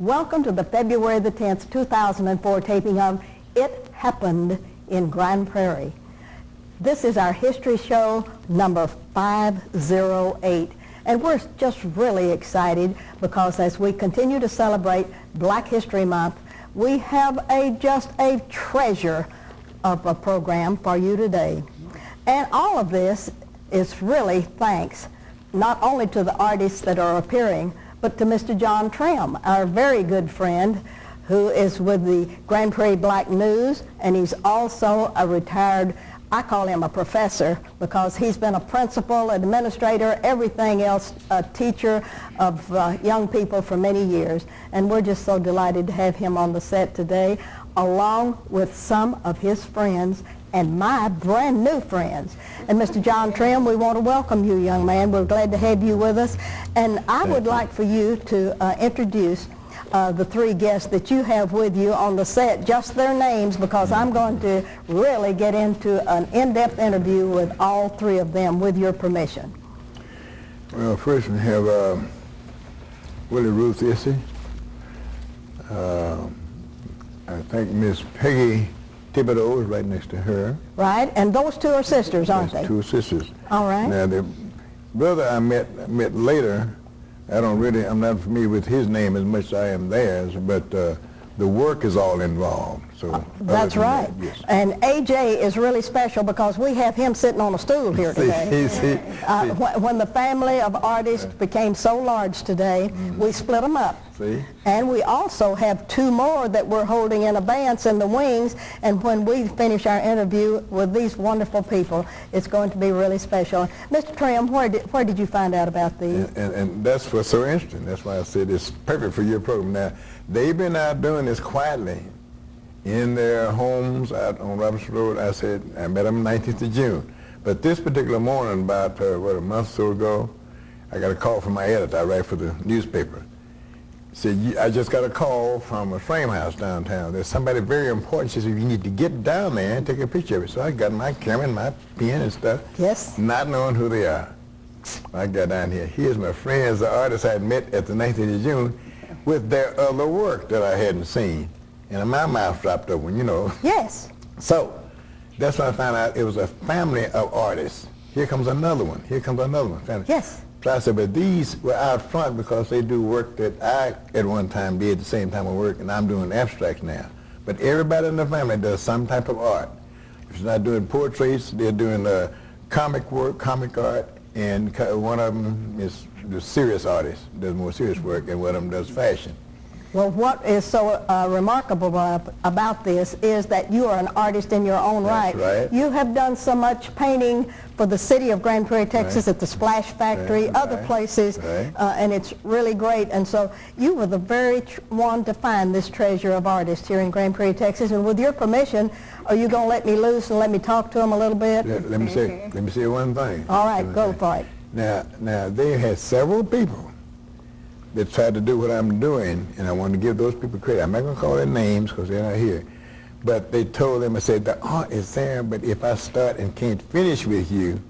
Welcome to the February the 10th, 2004 taping of It Happened in Grand Prairie. This is our history show number 508. And we're just really excited because as we continue to celebrate Black History Month, we have just a treasure of a program for you today. And all of this is really thanks not only to the artists that are appearing, but to Mr. John Trim, our very good friend, who is with the Grand Prairie Black News, and he's also a retired, I call him a professor, because he's been a principal, administrator, everything else, a teacher of young people for many years. And we're just so delighted to have him on the set today, along with some of his friends and my brand new friends. And Mr. John Trim, we want to welcome you, young man. We're glad to have you with us. And I would like for you to introduce the three guests that you have with you on the set, just their names, because I'm going to really get into an in-depth interview with all three of them, with your permission. Well, first we have Willie Ruth Issy. I think Miss Peggy Thibodeau is right next to her. Right, and those two are sisters, aren't they? Two sisters. All right. Now, the brother I met later, I'm not familiar with his name as much as I am theirs, but the work is all involved. So that's right. That, yes. And AJ is really special because we have him sitting on a stool here today. When the family of artists became so large today, we split them up. See? And we also have two more that we're holding in abeyance in the wings. And when we finish our interview with these wonderful people, it's going to be really special. Mr. Trim, where did you find out about these? And that's what's so interesting. That's why I said it's perfect for your program. Now, they've been out doing this quietly in their homes out on Robinson Road. I said, I met them 19th of June. But this particular morning, about, a month or so ago, I got a call from my editor. I write for the newspaper. Said, I just got a call from a frame house downtown. There's somebody very important. She said, you need to get down there and take a picture of it. So I got my camera and my pen and stuff, yes, not knowing who they are. I got down here. Here's my friends, the artists I had met at the 19th of June with their other work that I hadn't seen. And my mouth dropped open, you know. Yes. So that's when I found out it was a family of artists. Here comes another one. Here comes another one. Family. Yes. So I said, but these were out front because they do work that I at one time did the same time of work, and I'm doing abstracts now. But everybody in the family does some type of art. If they're not doing portraits, they're doing comic work, comic art, and one of them is the serious artist, does more serious work, and one of them does fashion. Well, what is so remarkable about this is that you are an artist in your own right. That's right. You have done so much painting for the city of Grand Prairie, Texas, right, at the Splash Factory, right, other right, places, right, and it's really great. And so you were the very one to find this treasure of artists here in Grand Prairie, Texas. And with your permission, are you going to let me loose and let me talk to them a little bit? Let me say one thing. All right, go for it. Now they had several people that tried to do what I'm doing, and I want to give those people credit. I'm not going to call their names because they're not here. But they told them, I said, the art is there, but if I start and can't finish with you,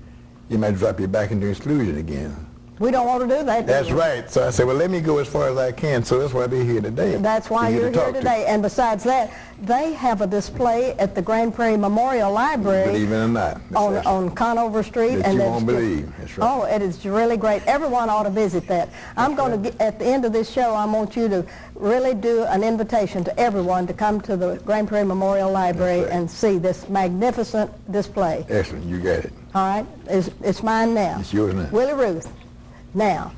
you might drop you back into exclusion again. We don't want to do that. That's right. So I said, well, let me go as far as I can. So that's why they're here today. That's why you're here today. And besides that, they have a display at the Grand Prairie Memorial Library. Believe it or not. On Conover Street. That you won't believe. That's right. Oh, it is really great. Everyone ought to visit that. I'm going to, at the end of this show, I want you to really do an invitation to everyone to come to the Grand Prairie Memorial Library and see this magnificent display. Excellent. You got it. All right. It's mine now. It's yours now. Willie Ruth. Now,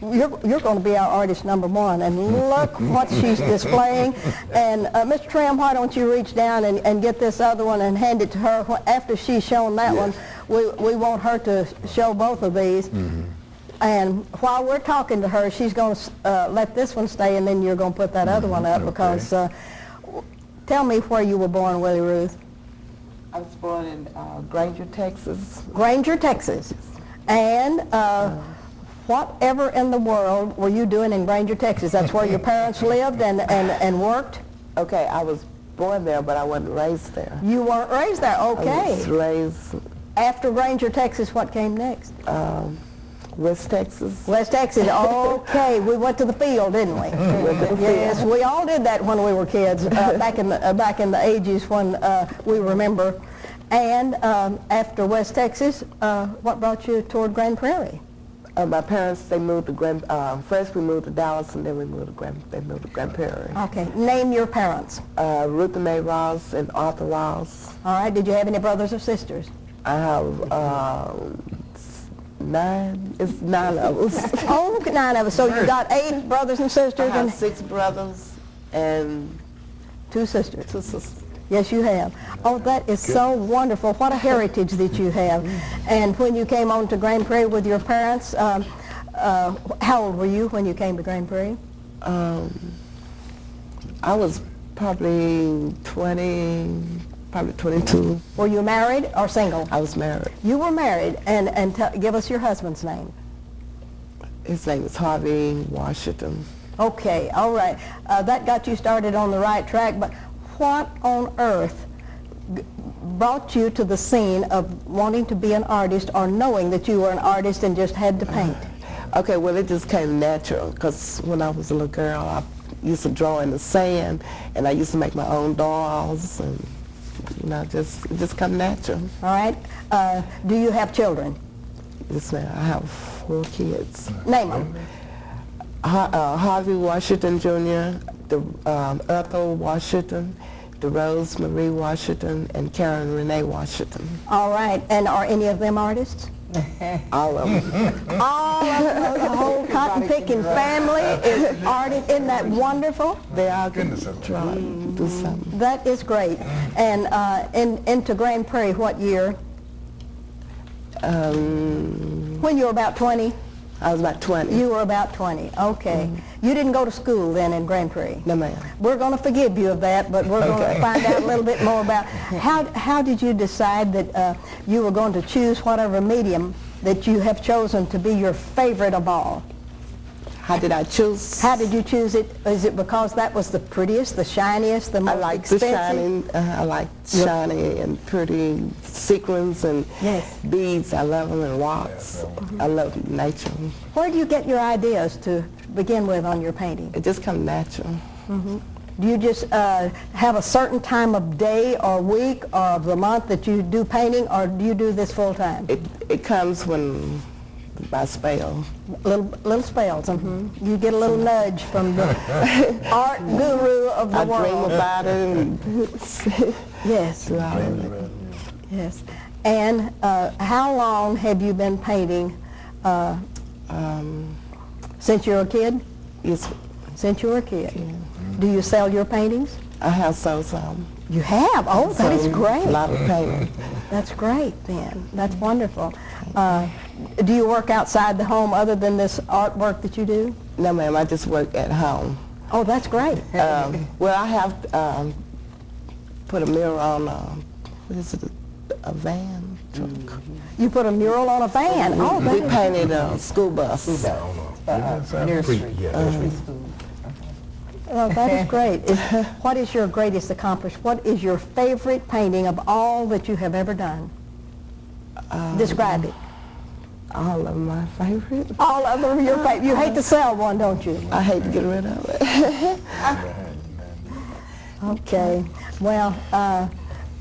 you're going to be our artist number one, and look what she's displaying. And Mr. Trim, why don't you reach down and get this other one and hand it to her after she's shown that one. We want her to show both of these. Mm-hmm. And while we're talking to her, she's going to let this one stay, and then you're going to put that other one up. Because tell me where you were born, Willie Ruth. I was born in Granger, Texas. Granger, Texas. And whatever in the world were you doing in Granger, Texas? That's where your parents lived and worked? Okay, I was born there, but I wasn't raised there. You weren't raised there, okay. I was raised... After Granger, Texas, what came next? West Texas. West Texas, okay. We went to the field, didn't we? Yes, we all did that when we were kids, back in the ages when we remember. And after West Texas, what brought you toward Grand Prairie? My parents, they moved to first we moved to Dallas, and then they moved to Grand Prairie. Okay, name your parents. Ruth and May Ross and Arthur Ross. All right, did you have any brothers or sisters? I have 9. It's 9 of us. Oh, 9 of us. So you got 8 brothers and sisters I have and 6 brothers and 2 sisters. 2 sisters. Yes, you have. Oh, that is so wonderful. What a heritage that you have. And when you came on to Grand Prairie with your parents, how old were you when you came to Grand Prairie? I was probably 22. Were you married or single? I was married. You were married. And give us your husband's name. His name is Harvey Washington. Okay, all right. That got you started on the right track, but what on earth brought you to the scene of wanting to be an artist or knowing that you were an artist and just had to paint? Okay, well, it just came natural because when I was a little girl, I used to draw in the sand, and I used to make my own dolls, and it just come natural. All right. Do you have children? Yes, ma'am. I have 4 kids. Name them. Harvey Washington Jr., Ethel Washington, DeRose Marie Washington, and Karen Renee Washington. All right. And are any of them artists? All of them. All of them. The whole cotton-picking family is artists. Isn't that wonderful? They all can try to do something. That is great. And into Grand Prairie, what year? When you were about 20? I was about 20. You were about 20. Okay. You didn't go to school then in Grand Prairie? No, ma'am. We're going to forgive you of that, but we're going to find out a little bit more about how did you decide that you were going to choose whatever medium that you have chosen to be your favorite of all? How did I choose? How did you choose it? Is it because that was the prettiest, the shiniest, the most I like expensive? the shining. I like shiny and pretty sequins and beads. I love them, and rocks. I love nature. Where do you get your ideas to begin with on your painting? It just comes natural. Do you just have a certain time of day or week or of the month that you do painting, or do you do this full time? It comes when by spell. Little spells. You get a little nudge from the art guru of the world. I dream about it. And yes. Yes. And how long have you been painting? Since you were a kid? Yes. Since you were a kid. Yeah. Do you sell your paintings? I have sold some. You have? Oh, that is great. A lot of painting. That's great then. That's wonderful. Do you work outside the home other than this artwork that you do? No, ma'am. I just work at home. Oh, that's great. Well, I have put a mirror on, what is it, a van truck. You put a mural on a van? Oh, We painted a school bus. Nursery. Oh, that is great. What is your greatest accomplishment? What is your favorite painting of all that you have ever done? Describe it. All of my favorite. All of them are your favorite. You hate to sell one, don't you? I hate to get rid of it. Okay. Well,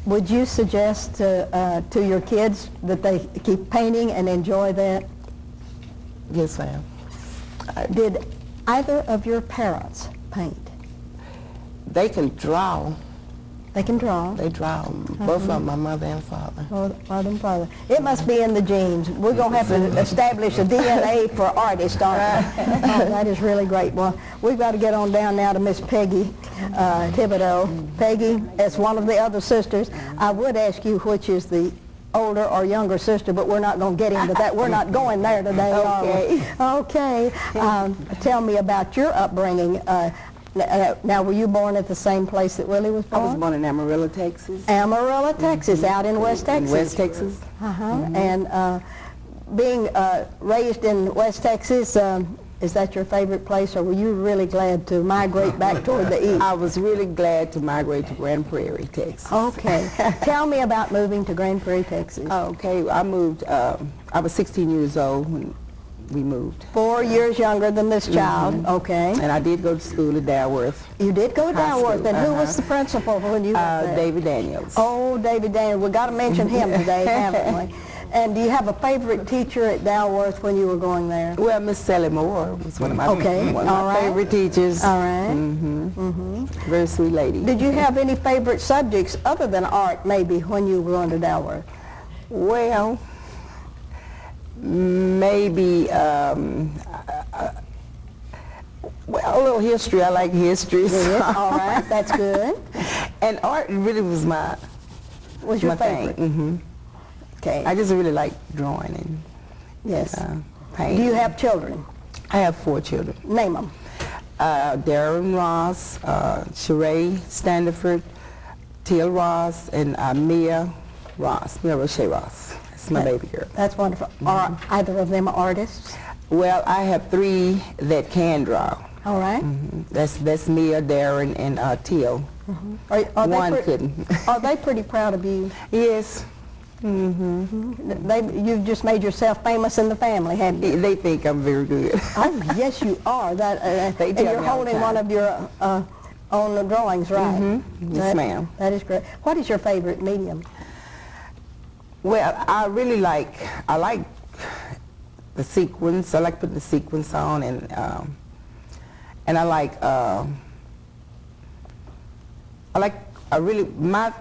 would you suggest to your kids that they keep painting and enjoy that? Yes, ma'am. Did either of your parents paint? They can draw. They can draw. They draw. Both of them, my mother and father. Mother and father. It must be in the genes. We're going to have to establish a DNA for artists, aren't we? Oh, that is really great. Well, we've got to get on down now to Miss Peggy Thibodeau. Peggy, as one of the other sisters, I would ask you which is the older or younger sister, but we're not going to get into that. We're not going there today, are we? Okay. Tell me about your upbringing. Now, were you born at the same place that Willie was born? I was born in Amarillo, Texas. Amarillo, Texas, out in West Texas. West Texas. And being raised in West Texas, is that your favorite place, or were you really glad to migrate back toward the east? I was really glad to migrate to Grand Prairie, Texas. Okay. Tell me about moving to Grand Prairie, Texas. Okay, I moved, I was 16 years old when we moved. 4 years younger than this child, okay. And I did go to school at Dalworth. You did go to High Dalworth, school, and who was the principal when you went there? David Daniels. Oh, David Daniels. We got to mention him today, haven't we? And do you have a favorite teacher at Dalworth when you were going there? Well, Miss Sally Moore was one of my, Okay, one of all my right. favorite teachers. All right. Very sweet lady. Did you have any favorite subjects other than art, maybe, when you were going to Dalworth? Well, maybe, well, a little history. I like history. Yes, all right, that's good. And art really was my Your thing. favorite? Okay. I just really like drawing and Yes. painting. Do you have children? I have 4 children. Name them. Darren Ross, Sheree Standiford, Teal Ross, and Mia Roche Ross. That's my baby girl. That's wonderful. Are either of them artists? Well, I have 3 that can draw. All right. That's Mia, Darren, and Teal. Are One they couldn't. Are they pretty proud of you? Yes. You've just made yourself famous in the family, haven't you? They think I'm very good. Oh, yes, you are. They And tell you're me all the holding time. one of your own drawings, right? Yes, ma'am. That is great. What is your favorite medium? Well, I like the sequins. I like putting the sequins on, and I really, my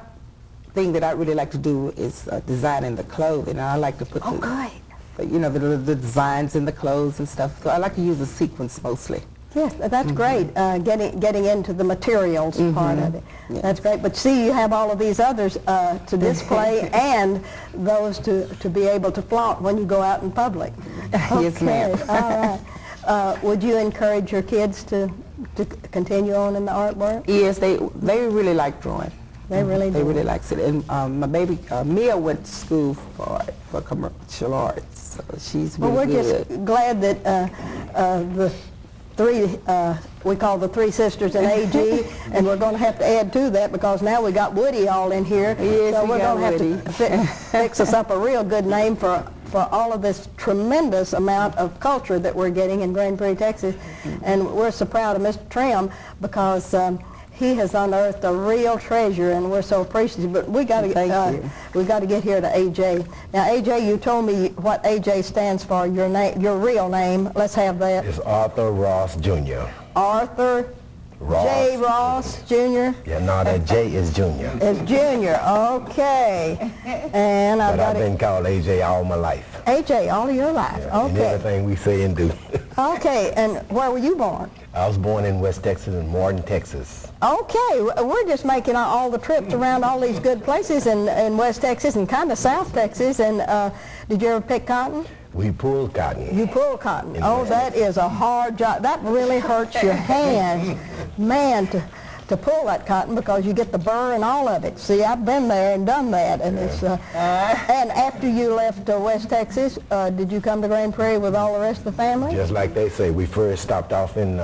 thing that I really like to do is designing the clothing. I like to put Oh, good. the designs in the clothes and stuff. So I like to use the sequins mostly. Yes, that's great, getting into the materials part of it. Yes. That's great. But see, you have all of these others to display and those to be able to flaunt when you go out in public. Yes, ma'am. Okay, all right. Would you encourage your kids to continue on in the artwork? Yes, they really like drawing. They really They do. really like it. And my baby Mia went to school for commercial arts. So she's Well, really we're good. just glad that the 3, we call the 3 sisters in AG, and we're going to have to add to that because now we got Woody all in here. Yes, so we we're got going to have to fix us up a real good name for all of this tremendous amount of culture that we're getting in Grand Prairie, Texas. And we're so proud of Mr. Trim because he has unearthed a real treasure, and we're so appreciative. But we got to get here to AJ. Now, AJ, you told me what AJ stands for. Your name, your real name. Let's have that. It's Arthur Ross Jr. Arthur Ross. J. Ross Jr. Yeah, no, that J is Junior. is Junior. Okay. And I've But got I've been called AJ all my life. AJ all of your life. Yeah, and Okay. everything we say and do. Okay. And where were you born? I was born in West Texas, in Morton, Texas. Okay, we're just making all the trips around all these good places in West Texas and kind of South Texas. And did you ever pick cotton? We pulled cotton. You pull cotton. In Oh, West that is a hard job. That really hurts your hands, man, to pull that cotton because you get the burr and all of it. See, I've been there and done that, and it's. And after you left West Texas, did you come to Grand Prairie with all the rest of the family? Just like they say, we first stopped off in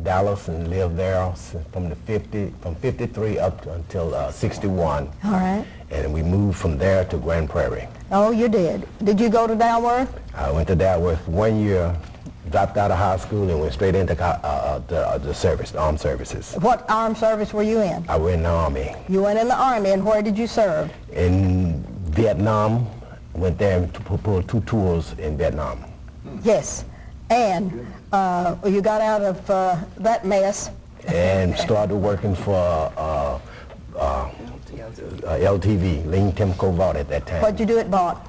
Dallas and lived there from 53 up until 61. All right. And we moved from there to Grand Prairie. Oh, you did. Did you go to Dalworth? I went to Dalworth 1 year, dropped out of high school, and went straight into the service, the armed services. What armed service were you in? I went in the Army. You went in the Army, and where did you serve? In Vietnam, went there and pulled 2 tours in Vietnam. Yes. And you got out of that mess. And started working for LTV, Lean Chemical Vault at that time. What'd you do at Vaught?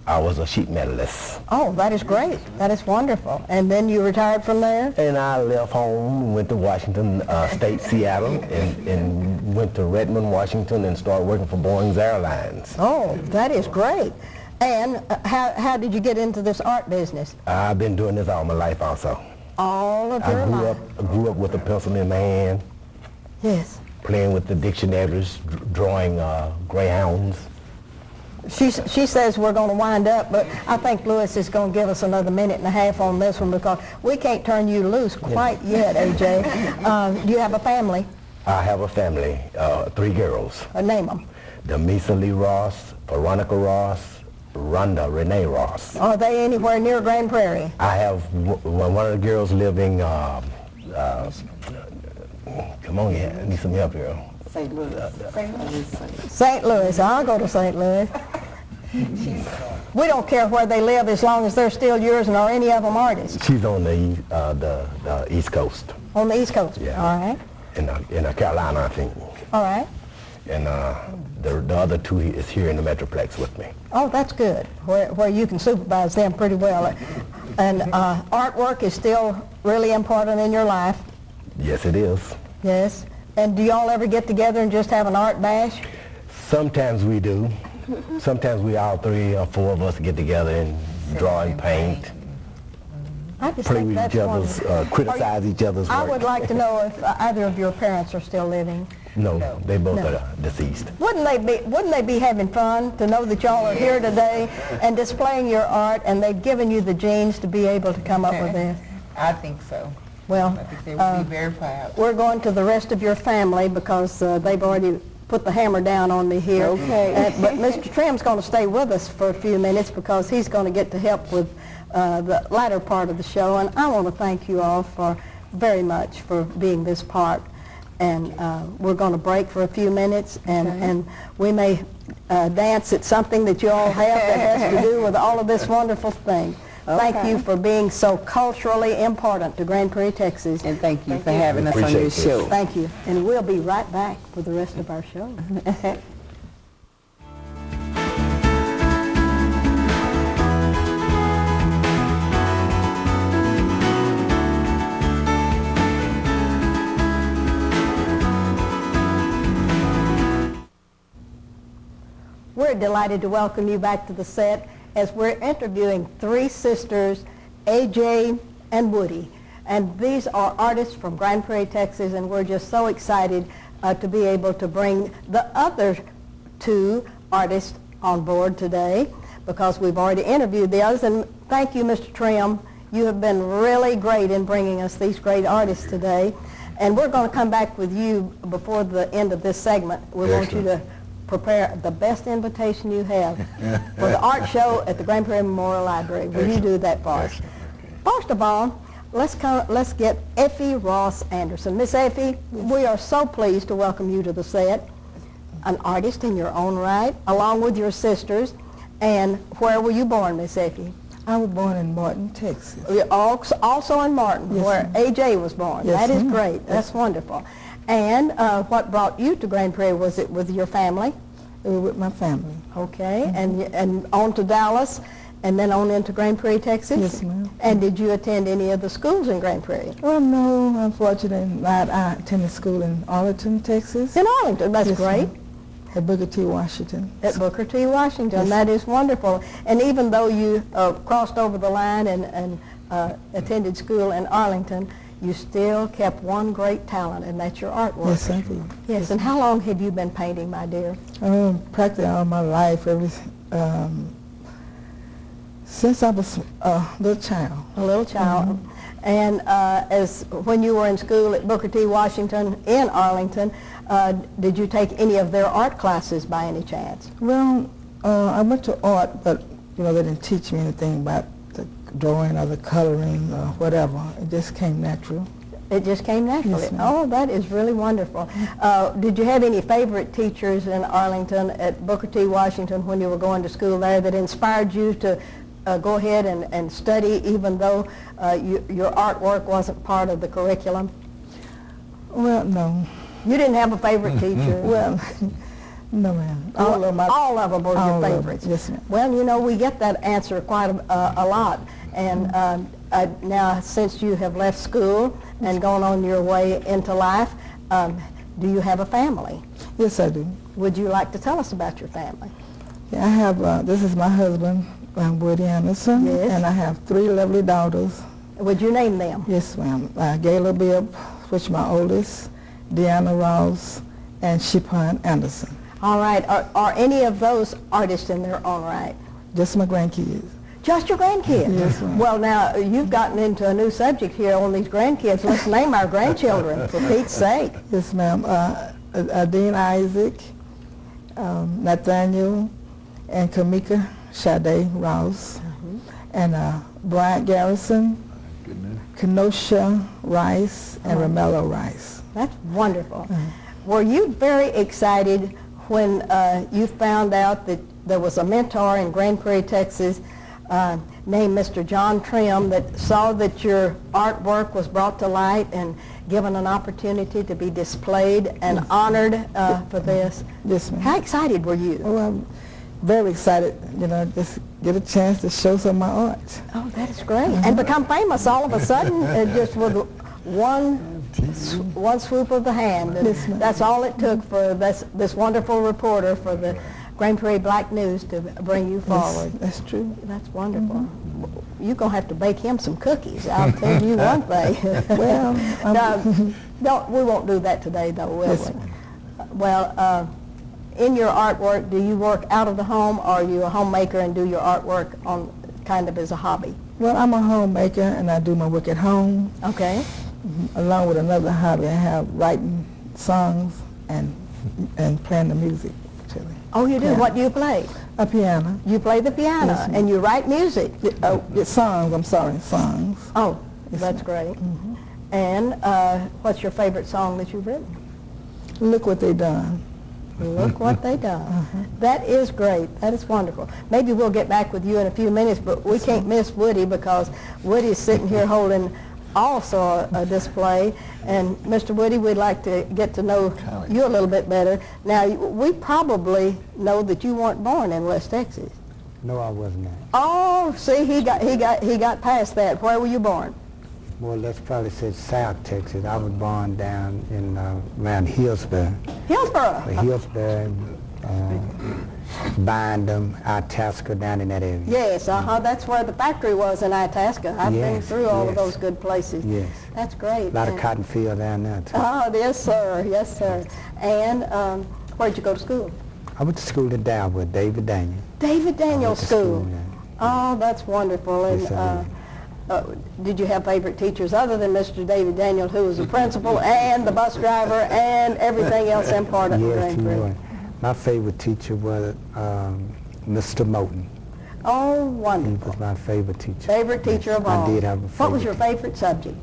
I was a sheet metalist. Oh, that is great. That is wonderful. And then you retired from there? And I left home, went to Washington State, Seattle, and went to Redmond, Washington, and started working for Boeing's Airlines. Oh, that is great. And how did you get into this art business? I've been doing this all my life also. All of your life? I grew up with a pencil in my hand, Yes. playing with the dictionaries, drawing greyhounds. She says we're going to wind up, but I think Lewis is going to give us another minute and a half on this one because we can't turn you loose quite yet, AJ. Do you have a family? I have a family, 3 girls. Name them. Demisa Lee Ross, Veronica Ross, Rhonda Renee Ross. Are they anywhere near Grand Prairie? I have one of the girls living, come on, yeah, I need some help here. St. Louis. St. Louis. I'll go to St. Louis. We don't care where they live as long as they're still yours and are any of them artists. She's on the East Coast. On the East Coast? Yeah. All right. In Carolina, I think. All right. And the other two is here in the Metroplex with me. Oh, that's good, where you can supervise them pretty well. And artwork is still really important in your life. Yes, it is. Yes. And do y'all ever get together and just have an art bash? Sometimes we do. Sometimes we all 3 or 4 of us get together and draw and paint, I just play think with that's each other's, wonderful. criticize each other's I work. would like to know if either of your parents are still living. No, they both No. are deceased. Wouldn't they be having fun to know that y'all are here today and displaying your art, and they've given you the genes to be able to come up with this? I think so. Well, I think they would be very proud. we're going to the rest of your family because they've already put the hammer down on me here. Okay. But Mr. Trim's going to stay with us for a few minutes because he's going to get to help with the latter part of the show. And I want to thank you all very much for being this part. And we're going to break for a few minutes, and we may dance at something that you all have that has to do with all of this wonderful thing. Thank you for being so culturally important to Grand Prairie, Texas. And thank you for having us on Appreciate your this. show. Thank you. And we'll be right back for the rest of our show. We're delighted to welcome you back to the set as we're interviewing 3 sisters, AJ and Woody. And these are artists from Grand Prairie, Texas, and we're just so excited to be able to bring the other 2 artists on board today because we've already interviewed the others. And thank you, Mr. Trim. You have been really great in bringing us these great artists today. And we're going to come back with you before the end of this segment. We want you to prepare the best invitation you have for the art show at the Grand Prairie Memorial Library. Will you do that for us? First of all, let's get Effie Ross Anderson. Miss Effie, we are so pleased to welcome you to the set, an artist in your own right, along with your sisters. And where were you born, Miss Effie? I was born in Martin, Texas. Also in Martin, Yes, where ma'am. AJ was born. Yes, That is ma'am. great. That's wonderful. And what brought you to Grand Prairie? Was it with your family? It was with my family. Okay, and on to Dallas, and then on into Grand Prairie, Texas? Yes, ma'am. And did you attend any of the schools in Grand Prairie? Well, no, unfortunately not. I attended school in Arlington, Texas. In Arlington, that's Yes, great. ma'am. At Booker T. Washington. At Booker T. Washington, Yes. that is wonderful. And even though you crossed over the line and attended school in Arlington, you still kept one great talent, and that's your artwork. Yes, I did. Yes, and how long have you been painting, my dear? Practically all my life, since I was a little child. A little child. And as when you were in school at Booker T. Washington in Arlington, did you take any of their art classes by any chance? Well, I went to art, but they didn't teach me anything about the drawing or the coloring or whatever. It just came natural. It just came naturally. Yes, ma'am. Oh, that is really wonderful. Did you have any favorite teachers in Arlington at Booker T. Washington when you were going to school there that inspired you to go ahead and study even though your artwork wasn't part of the curriculum? Well, no. You didn't have a favorite teacher? Well, no, ma'am. All of them were your all of them, favorites. yes, ma'am. Well, we get that answer quite a lot. And now, since you have left school and gone on your way into life, do you have a family? Yes, I do. Would you like to tell us about your family? Yeah, I have, this is my husband, Woody Anderson, Yes. and I have 3 lovely daughters. Would you name them? Yes, ma'am. Gayla Bibb, which is my oldest, Deanna Ross, and Shipon Anderson. All right. Are any of those artists in their own right? Just my grandkids. Just your grandkids? Yes, ma'am. Well, now, you've gotten into a new subject here on these grandkids. Let's name our grandchildren, for Pete's sake. Yes, ma'am. Dean Isaac, Nathaniel, and Kamika Sade Rouse, and Bryant Garrison, Kenosha Rice, and Romello Rice. That's wonderful. Were you very excited when you found out that there was a mentor in Grand Prairie, Texas, named Mr. John Trim, that saw that your artwork was brought to light and given an opportunity to be displayed and honored for this? Yes, ma'am. How excited were you? Oh, I'm very excited, just get a chance to show some of my art. Oh, that is great. And become famous all of a sudden, just with one swoop of the hand. And Yes, ma'am. that's all it took for this wonderful reporter for the Grand Prairie Black News to bring you forward. That's true. That's wonderful. You're going to have to bake him some cookies. I'll tell you one thing. Well, No, we won't do that today, though, will Yes, we? Well, in your artwork, do you work out of the home, or are you a homemaker and do your artwork on kind of as a hobby? well, I'm a homemaker, and I do my work at home, Okay. along with another hobby. I have writing songs and playing the music, actually. Oh, you do? Yeah. What do you play? A piano. You play the piano, Yes, ma'am. and you write music. Songs, I'm sorry, songs. Oh, that's great. And what's your favorite song that you've written? Look what they done. Look what they done. That is great. That is wonderful. Maybe we'll get back with you in a few minutes, but we can't miss Woody, because Woody's sitting here holding also a display. And Mr. Woody, we'd like to get to know you a little bit better. Now, we probably know that you weren't born in West Texas. No, I was not. Oh, see, he got past that. Where were you born? Well, let's probably say South Texas. I was born down in around Hillsborough. Hillsborough. Hillsborough, Bindum, Itasca, down in that area. Yes, that's where the factory was in Itasca. I've been Yes, through all of yes. those good places. Yes. That's great. A lot of And- cotton field down there, too. Oh, yes, sir. Yes, sir. And where'd you go to school? I went to school in Dalwood, David Daniel. David Daniel went to School. school there. Oh, that's wonderful. And Yes, I did you have favorite teachers other than Mr. David Daniel, who was the principal and the bus driver and everything else important? Yes, he was. My favorite teacher was Mr. Moulton. Oh, He wonderful. was my favorite teacher. Favorite teacher of all. I did have a favorite. What was your favorite subject?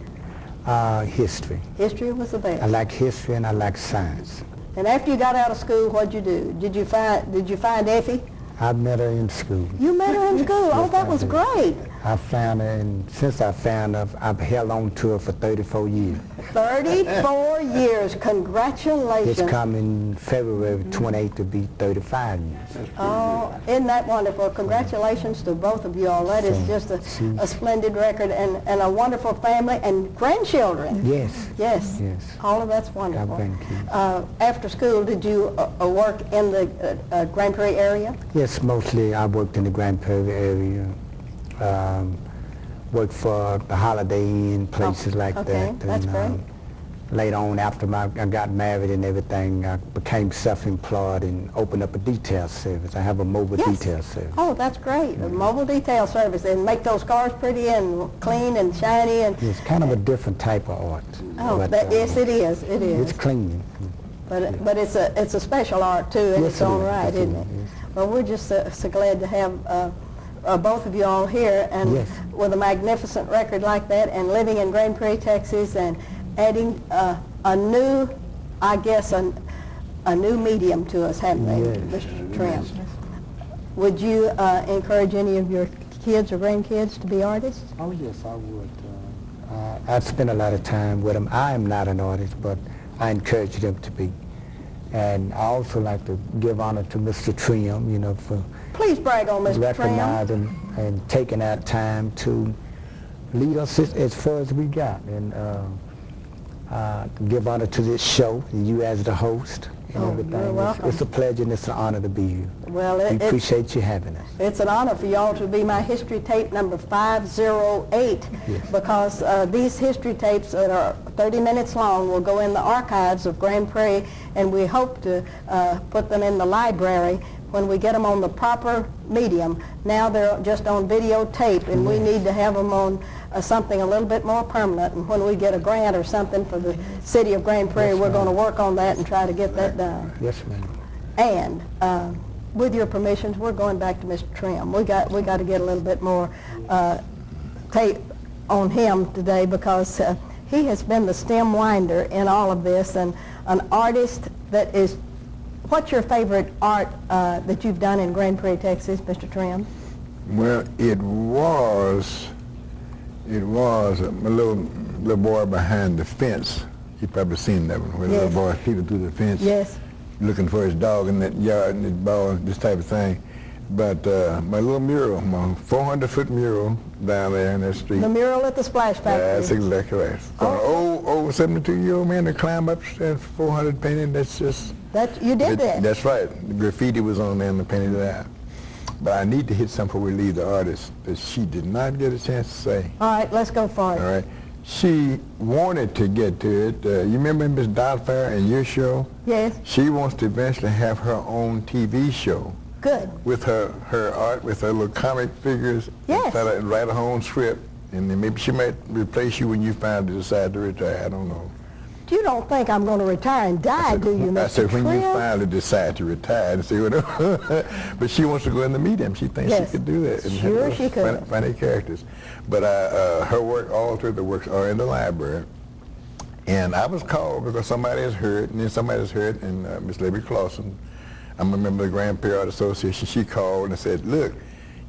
History. History was the best. I like history and I like science. And after you got out of school, what'd you do? Did you find Effie? I met her in school. You met her in school. Oh, that was great. I found her, and since I found her, I've held on to her for 34 years. 34 years. Congratulations. It's coming February 28th to be 35 years. Oh, isn't that wonderful? Congratulations to both of you all. That is just a splendid record, and a wonderful family and grandchildren. Yes. Yes. Yes. All of that's wonderful. grandkids. After school, did you work in the Grand Prairie area? Yes, mostly I worked in the Grand Prairie area. Worked for the Holiday Inn, places like okay, that. that's great. Later on, after I got married and everything, I became self-employed and opened up a detail service. I have a mobile Yes. detail service. Oh, that's great. A mobile detail service, and make those cars pretty and clean and shiny. And It's kind of a different type of art. oh, but, yes, it is. It is. It's clean. But it's a special art too in Yes, its it own is. right, Yes, it isn't it? is. Well, we're just so glad to have both of you all here, and Yes. with a magnificent record like that, and living in Grand Prairie, Texas, and adding a new, I guess, a new medium to us, haven't they, Yes. Mr. Trim? Would you encourage any of your kids or grandkids to be artists? Oh, yes, I would. I've spent a lot of time with them. I am not an artist, but I encourage them to be. And I also like to give honor to Mr. Trim, for Please brag on Mr. Trim. recognizing and taking that time to lead us as far as we got. And give honor to this show, and you as the host and Oh, everything. you're welcome. It's a pleasure and it's an honor to be here. Well, We appreciate you having us. it's an honor for y'all to be my history tape number 508, Yes. because these history tapes that are 30 minutes long will go in the archives of Grand Prairie, and we hope to put them in the library when we get them on the proper medium. Now they're just on videotape, and we need to have them on something a little bit more permanent. And when we get a grant or something for the city of Grand Prairie, Yes, we're ma'am. going to work on that and try to get that done. Yes, ma'am. And with your permissions, we're going back to Mr. Trim. We got to get a little bit more tape on him today because he has been the stem winder in all of this and an artist that is. What's your favorite art that you've done in Grand Prairie, Texas, Mr. Trim? Well, it was a little boy behind the fence. You probably seen that one, where Yes. the little boy peeping through the fence. Yes. Looking for his dog in that yard and his ball, this type of thing. But my little mural, my 400-foot mural down there in that street. The mural at the Splash Factory. That's exactly right. For an old 72-year-old man to climb up and 400 painting, that's just... You did that. That's right. The graffiti was on there and the painted it out. But I need to hit something before we leave the artist that she did not get a chance to say. All right, let's go for it. All right. She wanted to get to it. You remember Miss Doubtfire and your show? Yes. She wants to eventually have her own TV show. Good. With her art, with her little comic figures. Yes. And write her own script. And then maybe she might replace you when you finally decide to retire. I don't know. You don't think I'm going to retire and die, do you, Mr. I said, when Trim? you finally decide to retire and see what. But she wants to go in the medium. She thinks Yes. she could do that. And Sure have she could. Funny characters. But her work, all three of the works are in the library. And I was called because somebody has heard, and then somebody has heard, and Miss Libby Clausen, I'm a member of the Grand Prairie Art Association, she called and said, look,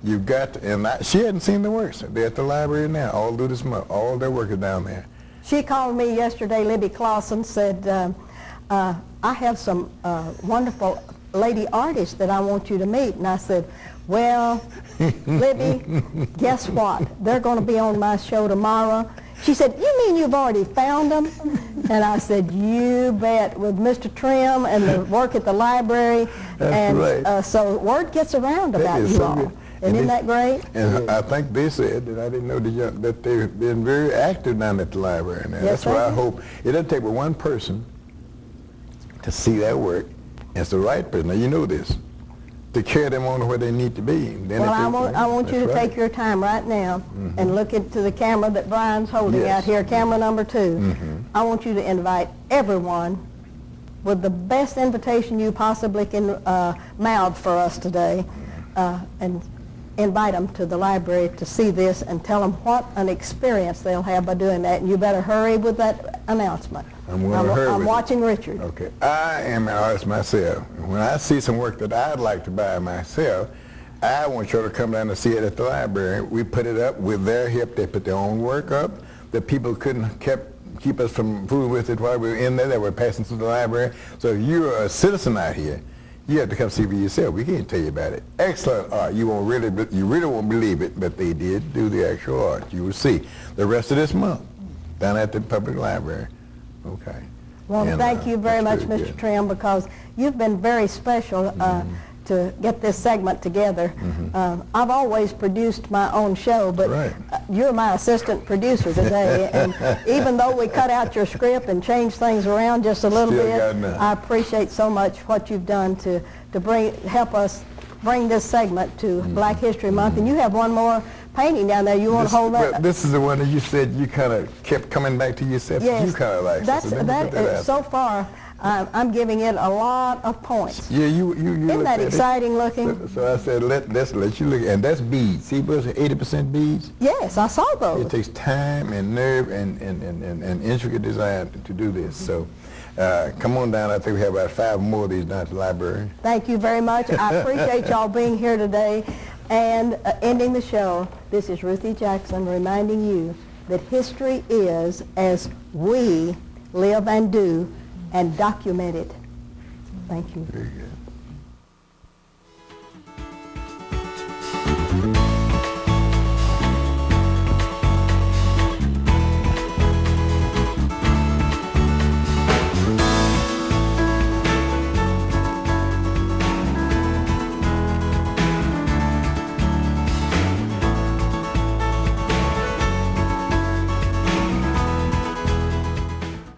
you've got to, and she hadn't seen the works. They're at the library now, all through this month. All their work is down there. She called me yesterday, Libby Clausen, said, I have some wonderful lady artists that I want you to meet. And I said, well, Libby, guess what? They're going to be on my show tomorrow. She said, you mean you've already found them? And I said, you bet, with Mr. Trim and the work at the library. That's and right. So word gets around That about is you so all. good. And isn't that great? And I think they said that I didn't know that they've been very active down at the library now. Yes, That's what I they hope. It doesn't take but one person to see that work. And it's the right person. Now you know this. To carry them on to where they need to be. Then Well, if they- I want you to that's right. take your time right now and look into the camera that Brian's holding Yes. out here, camera number 2. I want you to invite everyone with the best invitation you possibly can mouth for us today, and invite them to the library to see this and tell them what an experience they'll have by doing that. And you better hurry with that announcement. I'm going to hurry I'm with it. watching Richard. Okay. I am an artist myself. When I see some work that I'd like to buy myself, I want you to come down and see it at the library. We put it up with their help. They put their own work up. The people couldn't keep us from fooling with it while we were in there. They were passing through the library. So if you're a citizen out here, you have to come see for yourself. We can't tell you about it. Excellent art. You really won't believe it, but they did do the actual art. You will see the rest of this month down at the public library. Okay. Well, And, thank you very much, that's very Mr. good. Trim, because you've been very special to get this segment together. I've always produced my own show, but Right. You're my assistant producer today, and even though we cut out your script and changed things around just a little Still bit, got enough. I appreciate so much what you've done to help us bring this segment to Black History Month. And you have one more painting down there. You want to hold that? Well, this is the one that you said you kind of kept coming back to yourself. Yes. You kind of like. That's, so let me put that out. so far, I'm giving it a lot of points. Yeah, you Isn't looked that at it. exciting looking? So I said, let's let you look, and that's beads. See, those are 80% beads. Yes, I saw It those. takes time and nerve and intricate design to do this. So come on down. I think we have about 5 more of these down at the library. Thank you very much. I appreciate y'all being here today. And ending the show, this is Ruthie Jackson reminding you that history is as we live and do and document it. Thank you. Very good.